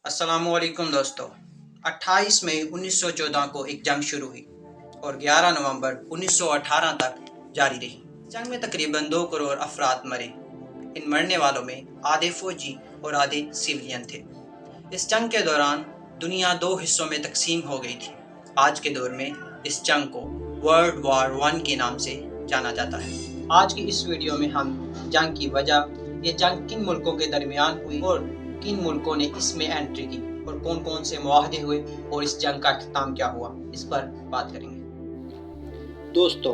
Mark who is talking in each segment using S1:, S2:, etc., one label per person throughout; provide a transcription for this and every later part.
S1: अस्सलाम वालेकुम दोस्तों। 28 मई 1914 को एक जंग शुरू हुई और 11 नवंबर 1918 तक जारी रही। जंग में तकरीबन 2 करोड़ अफराद मरे। इन मरने वालों में आधे फौजी और आधे सिविलियन थे। इस जंग के दौरान दुनिया 2 हिस्सों में तकसीम हो गई थी। आज के दौर में इस जंग को वर्ल्ड वार 1 के नाम से जाना जाता है। आज की इस वीडियो में हम जंग की वजह, ये जंग किन मुल्कों के दरमियान हुई और किन मुल्कों ने इसमें एंट्री की और कौन कौन से मुआहदे हुए और इस जंग का अख्ताम क्या हुआ, इस पर बात करेंगे।
S2: दोस्तों,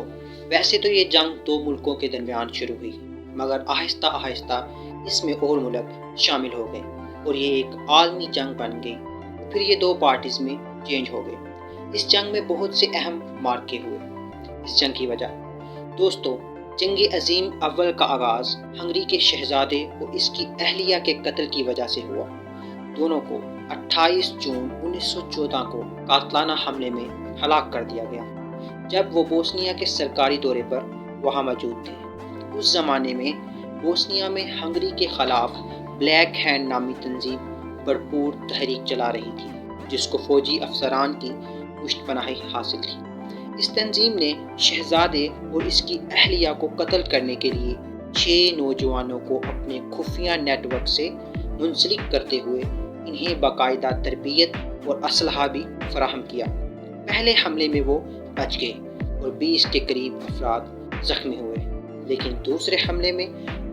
S2: वैसे तो ये जंग 2 मुल्कों के दरमियान शुरू हुई, मगर आहिस्ता आहिस्ता इसमें और मुल्क शामिल हो गए और ये एक आलमी जंग बन गई। फिर ये 2 पार्टीज में चेंज हो गए। इस जंग में बहुत से अहम मार्के हुए। इस जंग की वजह दोस्तों, जंग अजीम अव्वल का आगाज़ हंगरी के शहजादे और इसकी अहलिया के कत्ल की वजह से हुआ। दोनों को 28 जून 1914 को कातलाना हमले में हलाक कर दिया गया, जब वो बोस्निया के सरकारी दौरे पर वहाँ मौजूद थे। उस ज़माने में बोस्निया में हंगरी के ख़िलाफ़ ब्लैक हैंड नामी तंजीम भरपूर तहरीक चला रही थी, जिसको फ़ौजी अफसरान की पुष्टपनाही हासिल थी। इस तंजीम ने शहजादे और इसकी अहलिया को कत्ल करने के लिए 6 नौजवानों को अपने खुफिया नेटवर्क से मुंसलिक करते हुए इन्हें बाकायदा तरबियत और असलहा भी फराहम किया। पहले हमले में वो बच गए और 20 के करीब अफराद जख्मी हुए, लेकिन दूसरे हमले में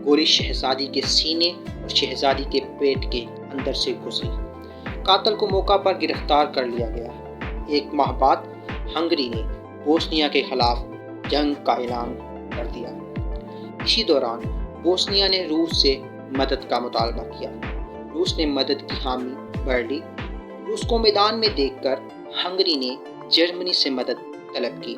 S2: गोली शहजादी के सीने और शहजादी के पेट के अंदर से घुसी। कातिल को मौका पर गिरफ्तार कर लिया गया। 1 माह बाद हंगरी ने बोस्निया के खिलाफ जंग का ऐलान कर दिया। इसी दौरान बोस्निया ने रूस से मदद का मुतालबा किया। रूस ने मदद की हामी भर ली। रूस को मैदान में देखकर हंगरी ने जर्मनी से मदद तलब की।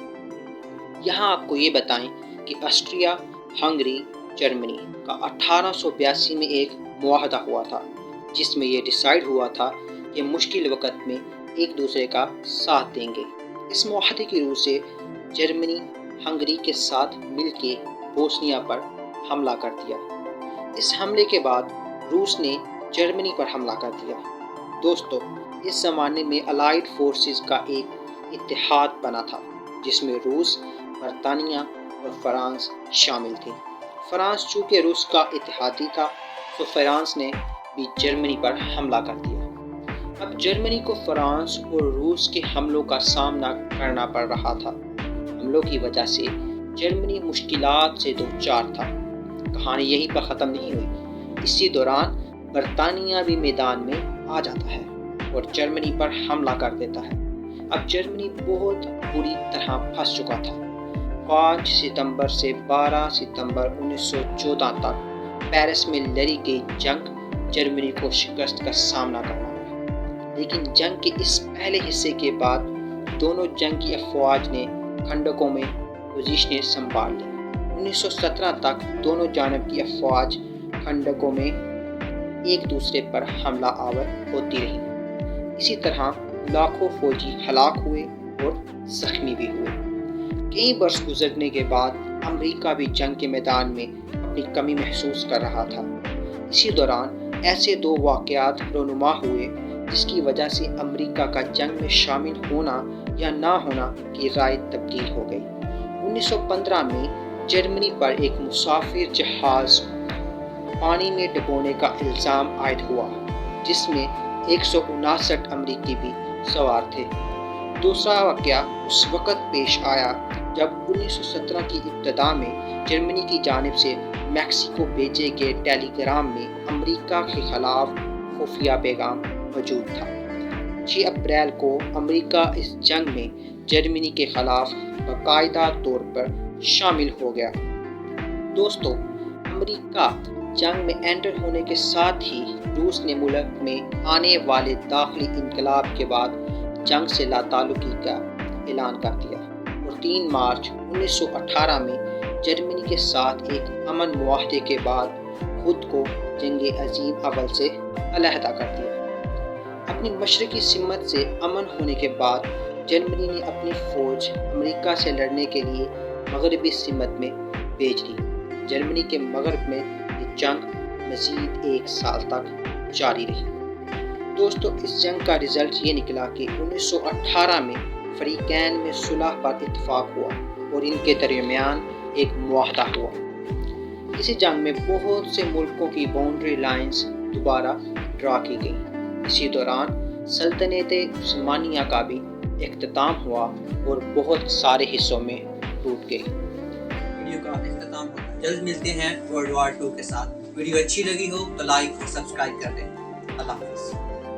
S2: यहाँ आपको ये बताएं कि ऑस्ट्रिया, हंगरी, जर्मनी का 1882 में एक मुआहदा हुआ था, जिसमें ये डिसाइड हुआ था कि मुश्किल वक़्त में एक दूसरे का साथ देंगे। इस मुआहदे की रूह से जर्मनी हंगरी के साथ मिलके बोस्निया पर हमला कर दिया। इस हमले के बाद रूस ने जर्मनी पर हमला कर दिया। दोस्तों, इस ज़माने में अलाइड फोर्सेस का एक इत्तेहाद बना था, जिसमें रूस, बरतानिया और फ्रांस शामिल थे। फ्रांस चूँकि रूस का इत्तेहादी था, तो फ्रांस ने भी जर्मनी पर हमला कर दिया। अब जर्मनी को फ्रांस और रूस के हमलों का सामना करना पड़ रहा था। हमलों की वजह से जर्मनी मुश्किलात से दो चार था। कहानी यहीं पर ख़त्म नहीं हुई। इसी दौरान बरतानिया भी मैदान में आ जाता है और जर्मनी पर हमला कर देता है। अब जर्मनी बहुत बुरी तरह फंस चुका था। 5 सितंबर से 12 सितंबर 1914 तक पेरिस में लड़ी गई जंग जर्मनी को शिकस्त का सामना करना। लेकिन जंग के इस पहले हिस्से के बाद दोनों जंग की अफवाज ने खंडकों में पोजीशनें संभाल ली। 1917 तक दोनों जानब की अफवाज खंडकों में एक दूसरे पर हमला आवर होती रही। इसी तरह लाखों फौजी हलाक हुए और जख्मी भी हुए। कई बरस गुजरने के बाद अमेरिका भी जंग के मैदान में अपनी कमी महसूस कर रहा था। इसी दौरान ऐसे 2 वाक़यात रोनुमा हुए, जिसकी वजह से अमेरिका का जंग में शामिल होना या ना होना की राय तब्दील हो गई। 1915 में जर्मनी पर एक मुसाफिर जहाज़ पानी में डुबोने का इल्ज़ाम आयद हुआ, जिसमें 159 अमेरिकी भी सवार थे। दूसरा वाक़या उस वक़्त पेश आया जब 1917 की इब्तिदा में जर्मनी की जानिब से मैक्सिको भेजे गए टेलीग्राम में अमेरिका के ख़िलाफ़ खुफिया पैगाम मौजूद था। 6 अप्रैल को अमेरिका इस जंग में जर्मनी के खिलाफ बाकायदा तौर पर शामिल हो गया। दोस्तों, अमेरिका जंग में एंटर होने के साथ ही रूस ने मुल्क में आने वाले दाखिली इनकलाब के बाद जंग से लाताल्लुकी का ऐलान कर दिया और 3 मार्च 1918 में जर्मनी के साथ एक अमन मुआहदे के बाद खुद को जंग अजीम अव्वल से अलहदा कर दिया। अपनी मशरकी सिमत से अमन होने के बाद जर्मनी ने अपनी फ़ौज अमेरिका से लड़ने के लिए मगरबी सिमत में भेज दी। जर्मनी के मगरब में ये जंग मज़ीद 1 साल तक जारी रही। دوستو اس جنگ کا رزلٹ یہ نکلا کہ 1918 میں فریقین میں صلح پر اتفاق ہوا اور ان کے درمیان ایک معاہدہ ہوا۔ اسی جنگ میں بہت سے ملکوں کی باؤنڈری لائنز دوبارہ ڈرا کی گئیں۔ اسی دوران سلطنت عثمانیہ کا بھی اختتام ہوا اور بہت سارے حصوں میں ٹوٹ گئی۔
S1: ویڈیو کا اختتام ہوگا۔ جلد ملتے ہیں ورلڈ وار 2 کے ساتھ۔ ویڈیو اچھی لگی ہو تو لائک اور سبسکرائب کر دیں۔ اللہ حافظ۔